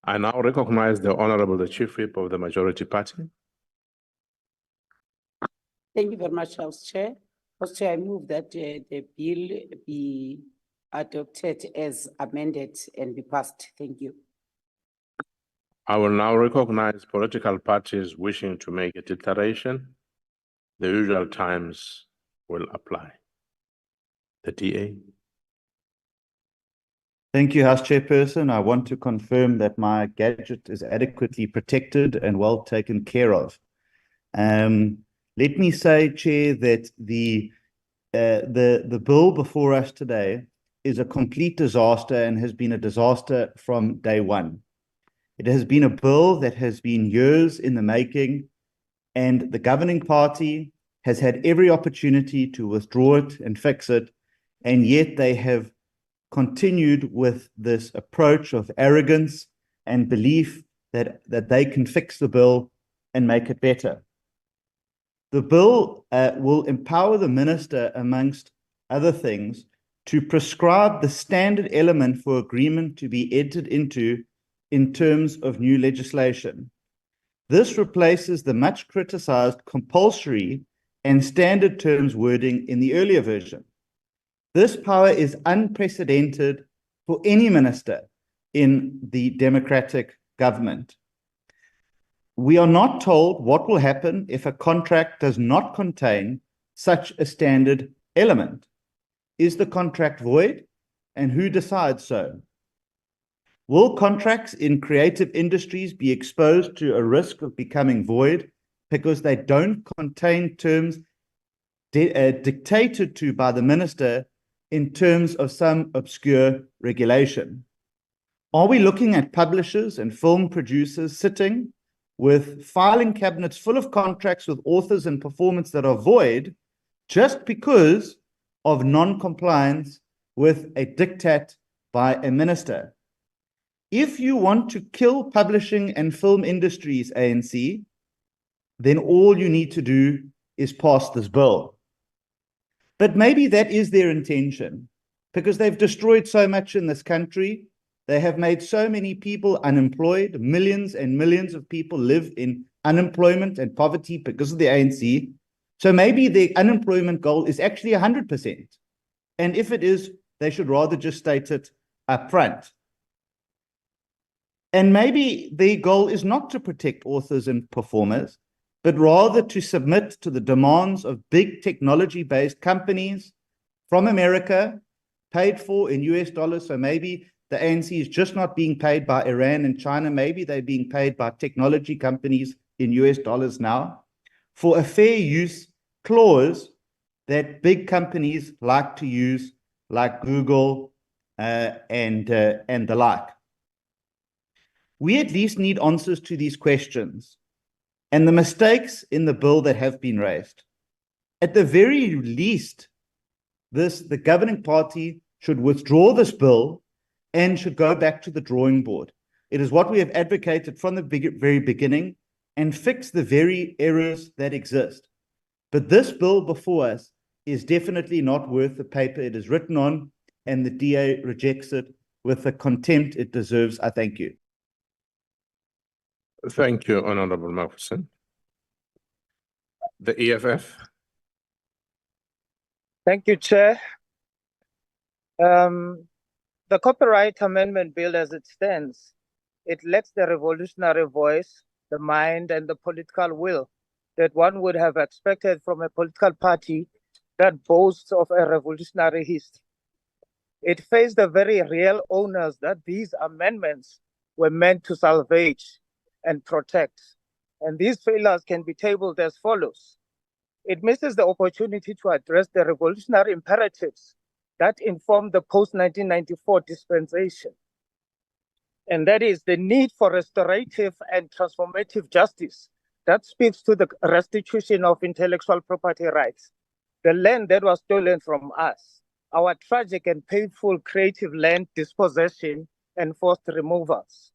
I now recognize the Honorable the Chief Whip of the Majority Party. Thank you very much, House Chair. House Chair, I move that the bill be adopted as amended and be passed. Thank you. I will now recognize political parties wishing to make a declaration. The usual times will apply. The DA. Thank you, House Chairperson. I want to confirm that my gadget is adequately protected and well taken care of. Let me say, Chair, that the bill before us today is a complete disaster and has been a disaster from day one. It has been a bill that has been years in the making, and the governing party has had every opportunity to withdraw it and fix it, and yet they have continued with this approach of arrogance and belief that they can fix the bill and make it better. The bill will empower the minister, amongst other things, to prescribe the standard element for agreement to be entered into in terms of new legislation. This replaces the much criticized compulsory and standard terms wording in the earlier version. This power is unprecedented for any minister in the democratic government. We are not told what will happen if a contract does not contain such a standard element. Is the contract void, and who decides so? Will contracts in creative industries be exposed to a risk of becoming void because they don't contain terms dictated to by the minister in terms of some obscure regulation? Are we looking at publishers and film producers sitting with filing cabinets full of contracts with authors and performers that are void just because of non-compliance with a diktat by a minister? If you want to kill publishing and film industries, ANC, then all you need to do is pass this bill. But maybe that is their intention, because they've destroyed so much in this country. They have made so many people unemployed. Millions and millions of people live in unemployment and poverty because of the ANC. So maybe the unemployment goal is actually 100%. And if it is, they should rather just state it up front. And maybe the goal is not to protect authors and performers, but rather to submit to the demands of big technology-based companies from America, paid for in US dollars. So maybe the ANC is just not being paid by Iran and China. Maybe they're being paid by technology companies in US dollars now, for a fair use clause that big companies like to use, like Google and the like. We at least need answers to these questions and the mistakes in the bill that have been raised. At the very least, the governing party should withdraw this bill and should go back to the drawing board. It is what we have advocated from the very beginning, and fix the very errors that exist. But this bill before us is definitely not worth the paper it is written on, and the DA rejects it with the contempt it deserves. I thank you. Thank you, Honorable Mafuson. The EFF. Thank you, Chair. The Copyright Amendment Bill as it stands, it lacks the revolutionary voice, the mind, and the political will that one would have expected from a political party that boasts of a revolutionary history. It faced the very real owners that these amendments were meant to salvage and protect. And these failures can be tabled as follows. It misses the opportunity to address the revolutionary imperatives that informed the post-1994 dispensation. And that is the need for restorative and transformative justice that speaks to the restitution of intellectual property rights, the land that was stolen from us, our tragic and painful creative land dispossession and forced removals.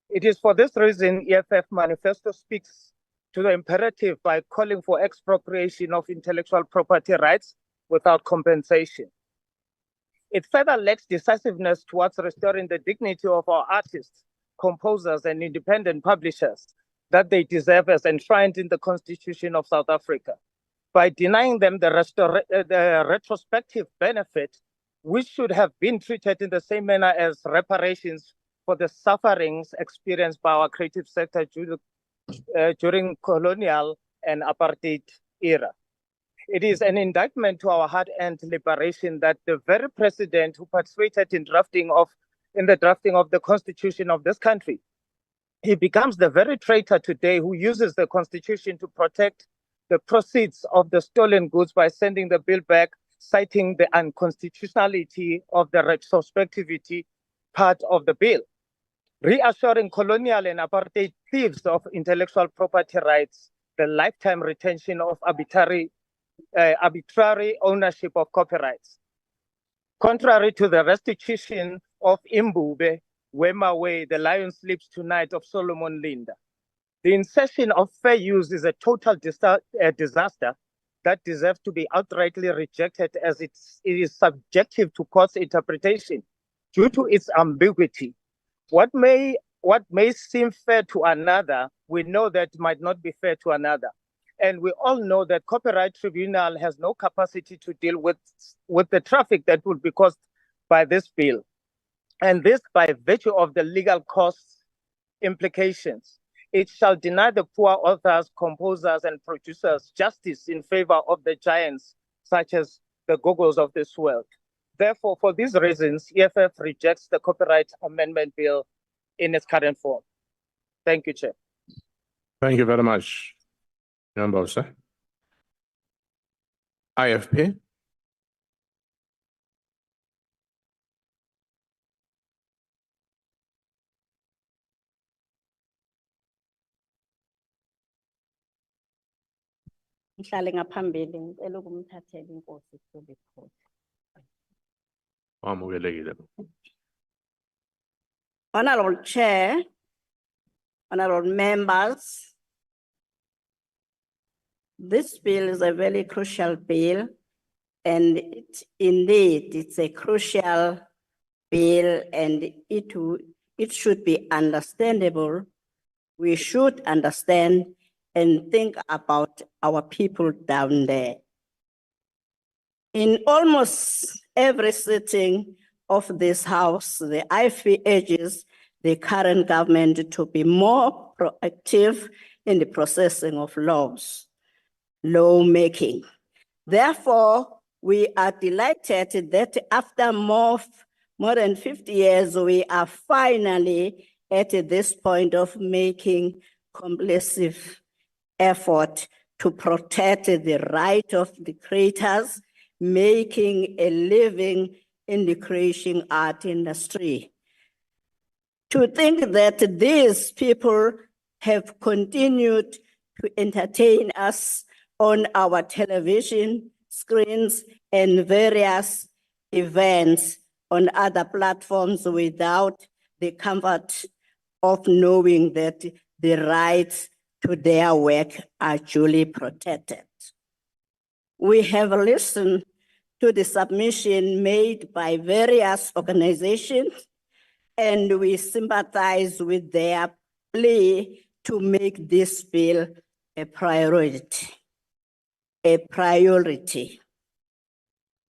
It is for this reason EFF Manifesto speaks to the imperative by calling for expropriation of intellectual property rights without compensation. It further lacks decisiveness towards restoring the dignity of our artists composers, and independent publishers that they deserve as enshrined in the Constitution of South Africa. By denying them the retrospective benefit, which should have been treated in the same manner as reparations for the sufferings experienced by our creative sector during colonial and apartheid era. It is an indictment to our hard-earned liberation that the very president who participated in the drafting of the constitution of this country, he becomes the very traitor today who uses the constitution to protect the proceeds of the stolen goods by sending the bill back, citing the unconstitutionality of the retrospectivity part of the bill, reassuring colonial and apartheid thieves of intellectual property rights the lifetime retention of arbitrary ownership of copyrights. Contrary to the restitution of Imbube, Wemawe, the Lion Sleeps Tonight of Solomon Linda, the insertion of fair use is a total disaster that deserves to be outrightly rejected as it is subjective to court's interpretation due to its ambiguity. What may seem fair to another, we know that might not be fair to another. And we all know that Copyright Tribunal has no capacity to deal with the traffic that would be caused by this bill. And this by virtue of the legal cost implications. It shall deny the poor authors, composers, and producers justice in favor of the giants, such as the Gogos of this world. Therefore, for these reasons, EFF rejects the Copyright Amendment Bill in its current form. Thank you, Chair. Thank you very much, Nyambose. IFP. Ngihlale ngaphambili ngicela ukumthathela inkosi kule court. Wamukelekile. Honorable Chair, honorable members, this bill is a very crucial bill, and it's a crucial bill, and it should be understandable. We should understand and think about our people down there. In almost every sitting of this House, the IFP urges the current government to be more proactive in the processing of lawmaking. Therefore, we are delighted that after more than 50 years, we are finally at this point of making compulsive effort to protect the right of the creators making a living in the creation art industry. To think that these people have continued to entertain us on our television screens and various events on other platforms without the comfort of knowing that the rights to their work are duly protected. We have listened to the submission made by various organizations, and we sympathize with their plea to make this bill a priority.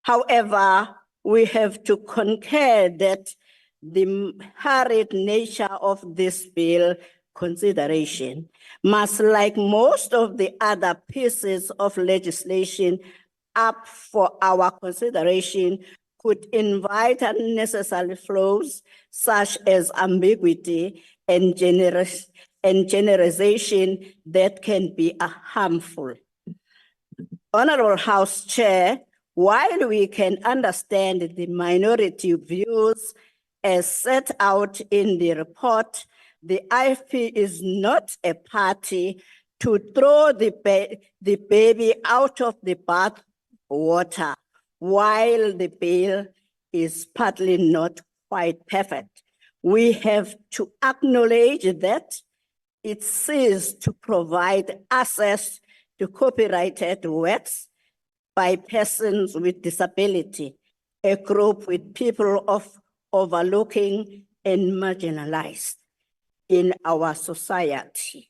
However, we have to concur that the hurried nature of this bill consideration must, like most of the other pieces of legislation up for our consideration, could invite unnecessary flaws such as ambiguity and generalization that can be harmful. Honorable House Chair, while we can understand the minority views as set out in the report, the IFP is not a party to throw the baby out of the bath water while the bill is partly not quite perfect. We have to acknowledge that it seeks to provide access to copyrighted works by persons with disability, a group with people of overlooking and marginalized. in our society.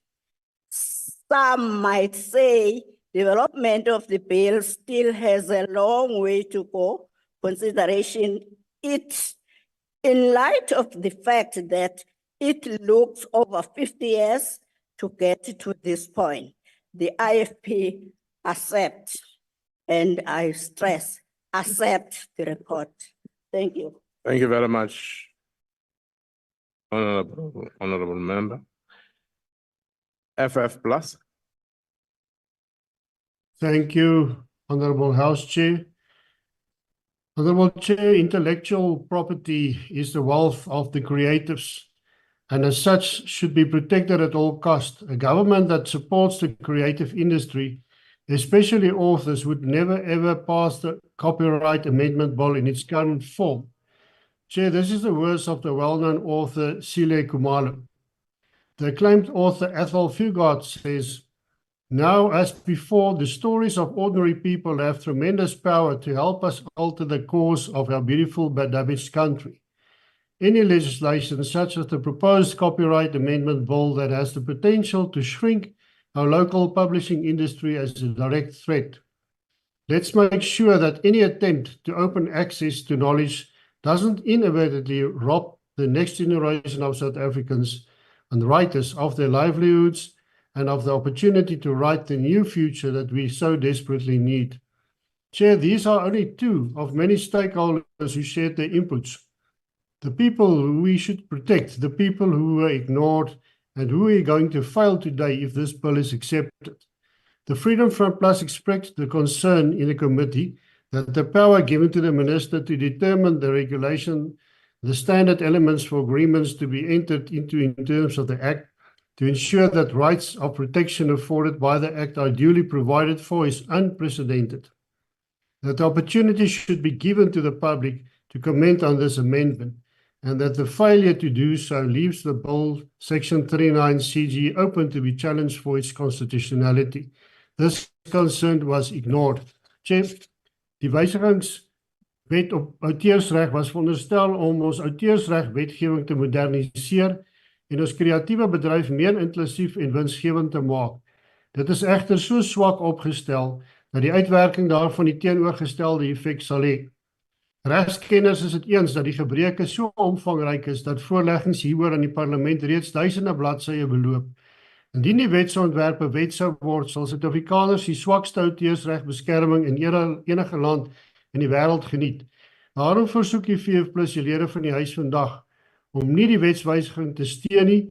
Some might say development of the bill still has a long way to go, consideration it in light of the fact that it looks over 50 years to get to this point. The IFP accept, and I stress, accept the report. Thank you. Thank you very much, honorable member. FF plus. Thank you, Honorable House Chair. Honorable Chair, intellectual property is the wealth of the creatives, and as such should be protected at all costs. A government that supports the creative industry, especially authors, would never ever pass the Copyright Amendment Bill in its current form. Chair, this is the words of the well-known author Sile Khumalo. The acclaimed author Ethel Fugard says, "Now, as before, the stories of ordinary people have tremendous power to help us alter the course of our beautiful but damaged country. Any legislation, such as the proposed Copyright Amendment Bill that has the potential to shrink our local publishing industry as a direct threat. Let's make sure that any attempt to open access to knowledge doesn't inadvertently rob the next generation of South Africans and writers of their livelihoods and of the opportunity to write the new future that we so desperately need." Chair, these are only two of many stakeholders who shared their inputs. The people who we should protect, the people who were ignored, and who are going to fail today if this bill is accepted. The Freedom Front Plus expressed the concern in the committee that the power given to the Minister to determine the regulation, the standard elements for agreements to be entered into in terms of the Act, to ensure that rights of protection afforded by the Act are duly provided for is unprecedented. That the opportunity should be given to the public to comment on this amendment, and that the failure to do so leaves the bill, Section 39 CG, open to be challenged for its constitutionality. This concern was ignored. Chair, die wysigingswet op outeursreg was veronderstel om ons outeursregwetgewing te moderniseer en ons kreatiewe bedryf meer inklusief en winsgewend te maak. Dit is egter so swak opgestel dat die uitwerking daarvan die teenoorgestelde effek sal hê. Regskenners is dit eens dat die gebreke so omvangryk is dat voorleggings hieroor in die parlement reeds duisende bladsye beloop. Indien die wetsontwerpe wet sou word, sal Suid-Afrikaners die swakste outeursregbeskerming in enige land in die wêreld geniet. Daarom versoek die VF+ die lede van die huis vandag om nie die wetswysiging te steun nie,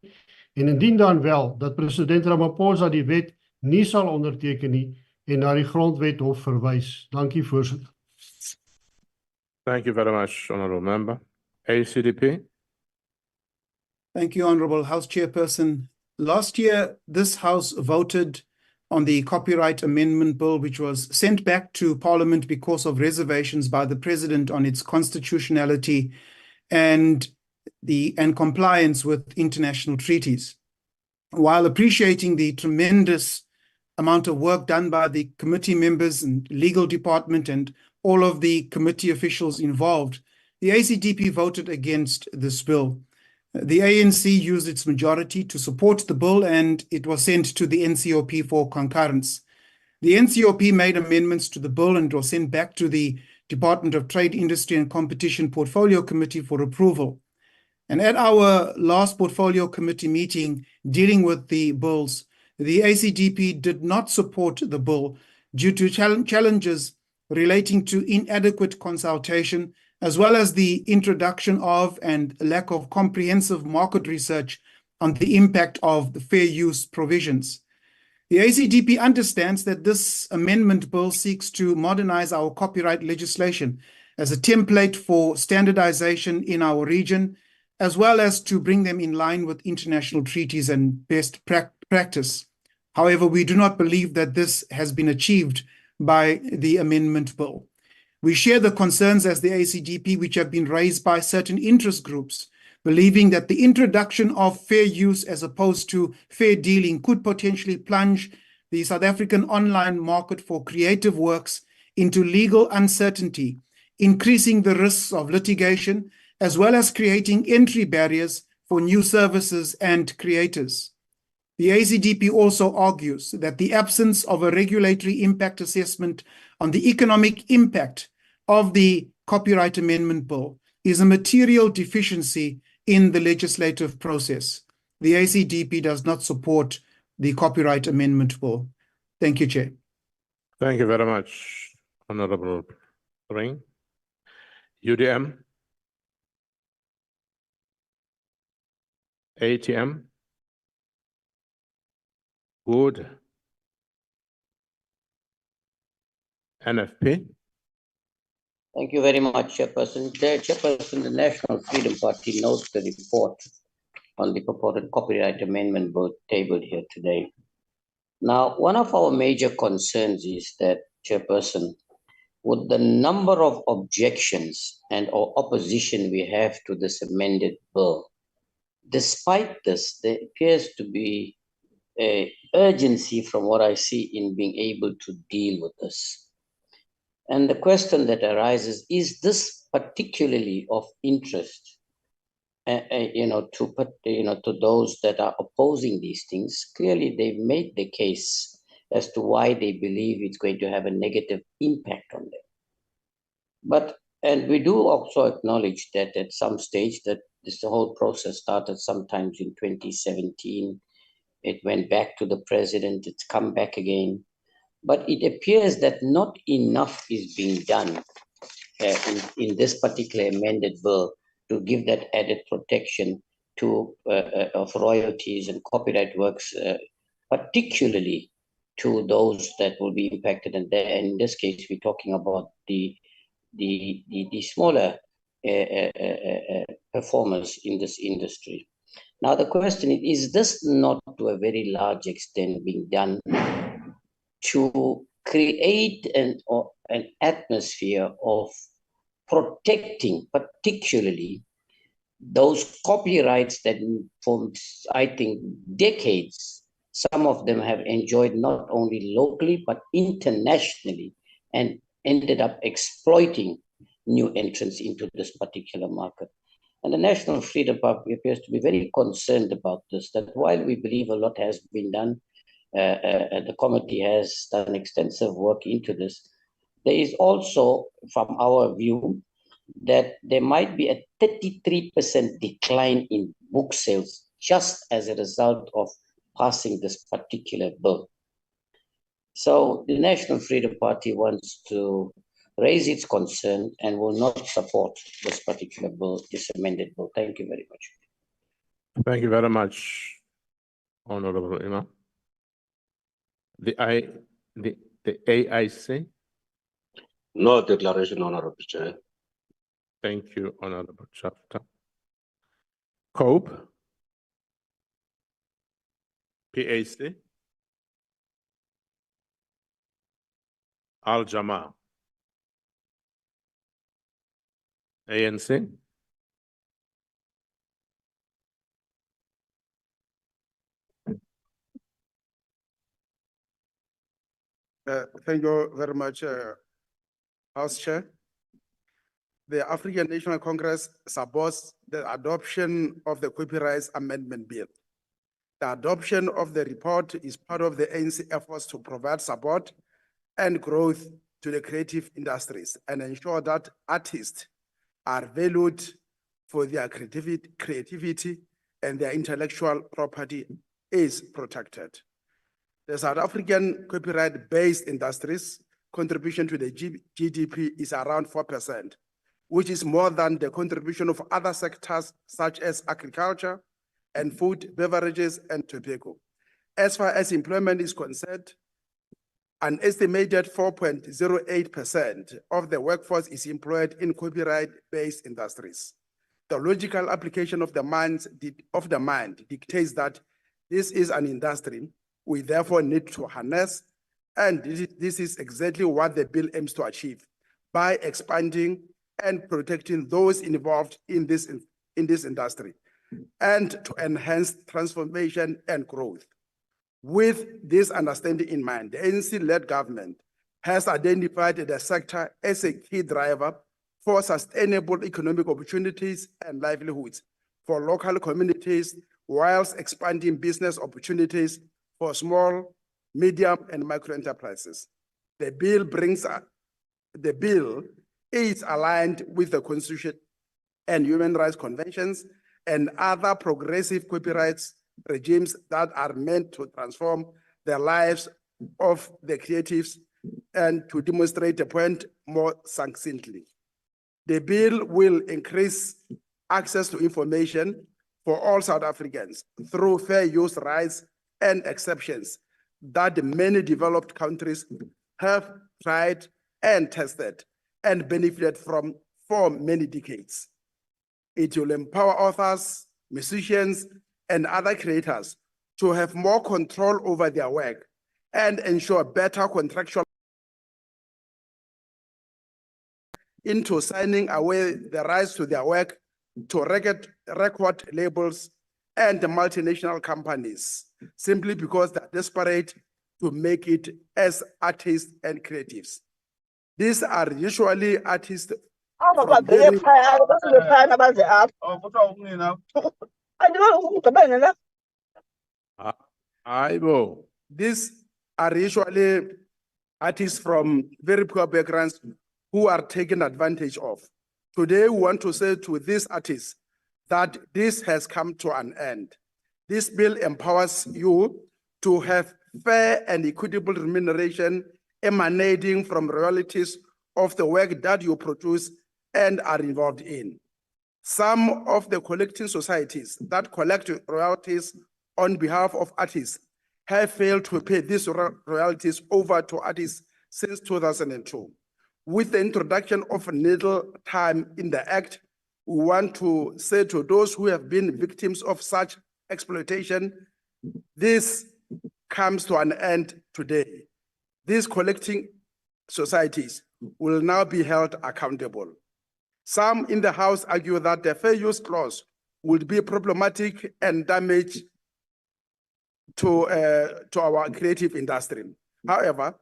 en indien dan wel, dat president Ramaphosa die wet nie sal onderteken nie en na die Grondwethof verwys. Dankie, voorsitter. Thank you very much, honorable member. ACDP. Thank you, Honorable House Chairperson. Last year, this House voted on the Copyright Amendment Bill, which was sent back to Parliament because of reservations by the President on its constitutionality and compliance with international treaties. While appreciating the tremendous amount of work done by the committee members and legal department and all of the committee officials involved, the ACDP voted against this bill. The ANC used its majority to support the bill, and it was sent to the NCOP for concurrence. The NCOP made amendments to the bill and was sent back to the Department of Trade, Industry and Competition Portfolio Committee for approval. And at our last Portfolio Committee meeting dealing with the bills, the ACDP did not support the bill due to challenges relating to inadequate consultation, as well as the introduction of and lack of comprehensive market research on the impact of the fair use provisions. The ACDP understands that this amendment bill seeks to modernize our copyright legislation as a template for standardization in our region, as well as to bring them in line with international treaties and best practice. However, we do not believe that this has been achieved by the amendment bill. We share the concerns as the ACDP which have been raised by certain interest groups, believing that the introduction of fair use as opposed to fair dealing could potentially plunge the South African online market for creative works into legal uncertainty, increasing the risks of litigation, as well as creating entry barriers for new services and creators. The ACDP also argues that the absence of a regulatory impact assessment on the economic impact of the Copyright Amendment Bill is a material deficiency in the legislative process. The ACDP does not support the Copyright Amendment Bill. Thank you, Chair. Thank you very much, Honorable Ring. UDM? ATM? Good. NFP? Thank you very much, Chairperson. Chairperson, the National Freedom Party notes the report on the purported copyright amendment bill tabled here today. Now, one of our major concerns is that, Chairperson, with the number of objections and or opposition we have to this amended bill, despite this, there appears to be an urgency from what I see in being able to deal with this. And the question that arises, is this particularly of interest, to those that are opposing these things? Clearly, they've made the case as to why they believe it's going to have a negative impact on them. And we do also acknowledge that at some stage that the whole process started sometimes in 2017. It went back to the president, it's come back again. But it appears that not enough is being done in this particular amended bill to give that added protection to of royalties and copyright works, particularly to those that will be impacted. And in this case, we're talking about the smaller performers in this industry. Now, the question is this not to a very large extent being done to create an atmosphere of protecting particularly those copyrights that for, I think, decades, some of them have enjoyed not only locally, but internationally, and ended up exploiting new entrants into this particular market. And the National Freedom Party appears to be very concerned about this, that while we believe a lot has been done, the committee has done extensive work into this, there is also, from our view, that there might be a 33% decline in book sales just as a result of passing this particular bill. So the National Freedom Party wants to raise its concern and will not support this particular bill, this amended bill. Thank you very much. Thank you very much, Honorable Imam. The AIC? No declaration, Honorable Chair. Thank you, Honorable Chapter. COPE? PAC? Al Jamaa? ANC? Thank you very much, House Chair. The African National Congress supports the adoption of the Copyright Amendment Bill. The adoption of the report is part of the ANC efforts to provide support and growth to the creative industries and ensure that artists are valued for their creativity and their intellectual property is protected. The South African copyright-based industries contribution to the GDP is around 4%, which is more than the contribution of other sectors such as agriculture and food, beverages, and tobacco. As far as employment is concerned, an estimated 4.08% of the workforce is employed in copyright-based industries. The logical application of the mind dictates that this is an industry we therefore need to harness, and this is exactly what the bill aims to achieve by expanding and protecting those involved in this industry and to enhance transformation and growth. With this understanding in mind, the ANC-led government has identified the sector as a key driver for sustainable economic opportunities and livelihoods for local communities whilst expanding business opportunities for small, medium, and micro enterprises. The bill is aligned with the Constitution and human rights conventions and other progressive copyright regimes that are meant to transform the lives of the creatives. And to demonstrate the point more succinctly, the bill will increase access to information for all South Africans through fair use rights and exceptions that many developed countries have tried and tested and benefited from for many decades. It will empower authors, musicians, and other creators to have more control over their work and ensure better contractual into signing away the rights to their work to record labels and multinational companies, simply because they're desperate to make it as artists and creatives. These are usually artists from very, these are usually artists from very poor backgrounds who are taken advantage of. Today, we want to say to these artists that this has come to an end. This bill empowers you to have fair and equitable remuneration emanating from royalties of the work that you produce and are involved in. Some of the collecting societies that collect royalties on behalf of artists have failed to pay these royalties over to artists since 2002. With the introduction of needle time in the Act, we want to say to those who have been victims of such exploitation, this comes to an end today. These collecting societies will now be held accountable. Some in the House argue that the fair use clause would be problematic and damage to our creative industry. However,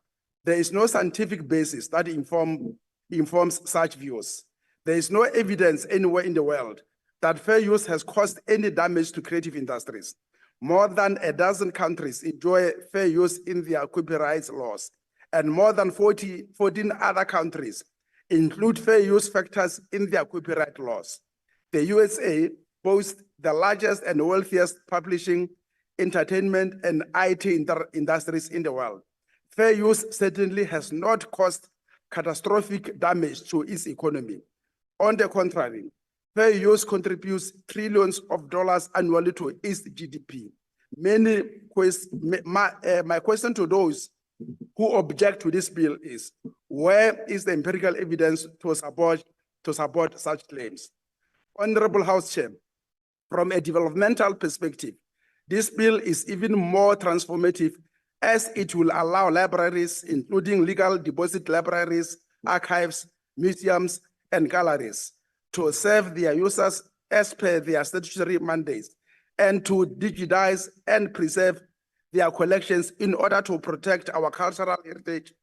there is no scientific basis that informs such views. There is no evidence anywhere in the world that fair use has caused any damage to creative industries. More than a dozen countries enjoy fair use in their copyright laws, and more than 14 other countries include fair use factors in their copyright laws. The USA boasts the largest and wealthiest publishing, entertainment, and IT industries in the world. Fair use certainly has not caused catastrophic damage to its economy. On the contrary, fair use contributes trillions of dollars annually to its GDP. My question to those who object to this bill is, where is the empirical evidence to support such claims? Honorable House Chair, from a developmental perspective, this bill is even more transformative as it will allow libraries, including legal deposit libraries, archives, museums, and galleries, to serve their users as per their statutory mandates and to digitize and preserve their collections in order to protect our cultural heritage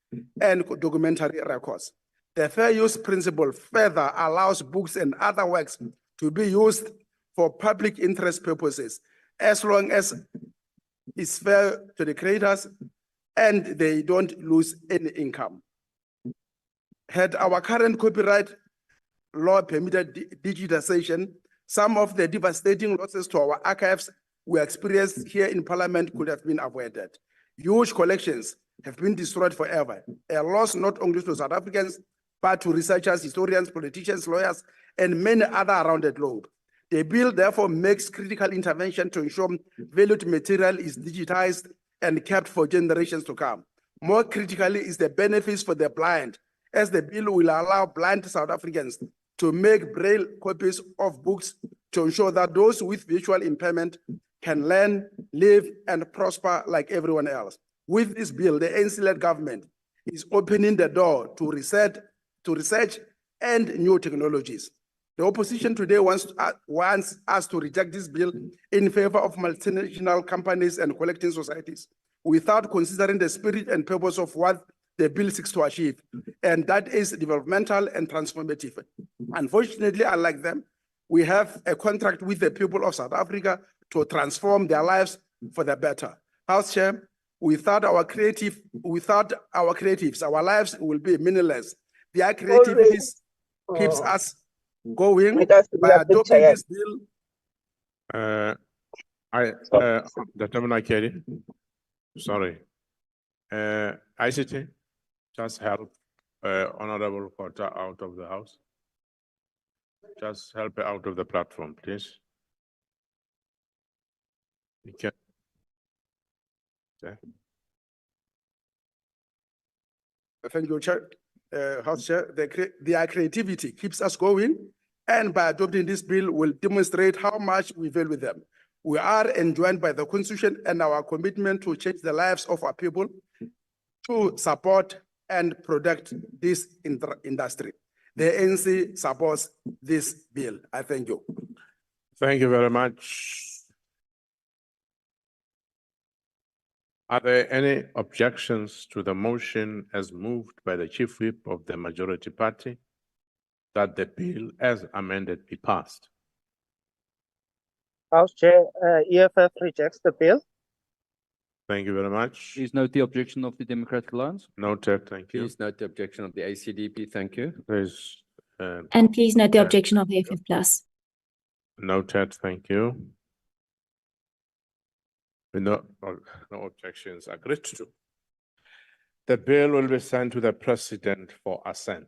and documentary records. The fair use principle further allows books and other works to be used for public interest purposes as long as it's fair to the creators and they don't lose any income. Had our current copyright law permitted digitization, some of the devastating losses to our archives we experienced here in Parliament could have been avoided. Huge collections have been destroyed forever, a loss not only to South Africans, but to researchers, historians, politicians, lawyers, and many other around the globe. The bill therefore makes critical intervention to ensure valued material is digitized and kept for generations to come. More critically is the benefits for the blind, as the bill will allow blind South Africans to make braille copies of books to ensure that those with visual impairment can learn, live, and prosper like everyone else. With this bill, the ANC-led government is opening the door to research and new technologies. The opposition today wants us to reject this bill in favor of multinational companies and collecting societies without considering the spirit and purpose of what the bill seeks to achieve, and that is developmental and transformative. Unfortunately, unlike them, We have a contract with the people of South Africa to transform their lives for the better. House Chair, we thought our creatives, our lives will be meaningless. Their creativity keeps us going. By adopting this bill, Gentleman Akeri, sorry. ICT, just help Honorable Kota out of the house. Just help her out of the platform, please. You can. Okay. thank you, Chair. House Chair, their creativity keeps us going, and by adopting this bill will demonstrate how much we value them. We are enjoined by the Constitution and our commitment to change the lives of our people, to support and protect this industry. The ANC supports this bill. I thank you. Thank you very much. Are there any objections to the motion as moved by the Chief Whip of the majority party that the bill as amended be passed? House Chair, EFF rejects the bill. Thank you very much. Please note the objection of the Democratic Alliance. Noted, thank you. Please note the objection of the ACDP. Thank you. There's And please note the objection of the FF plus. noted, thank you. With no objections agreed to. The bill will be sent to the President for assent.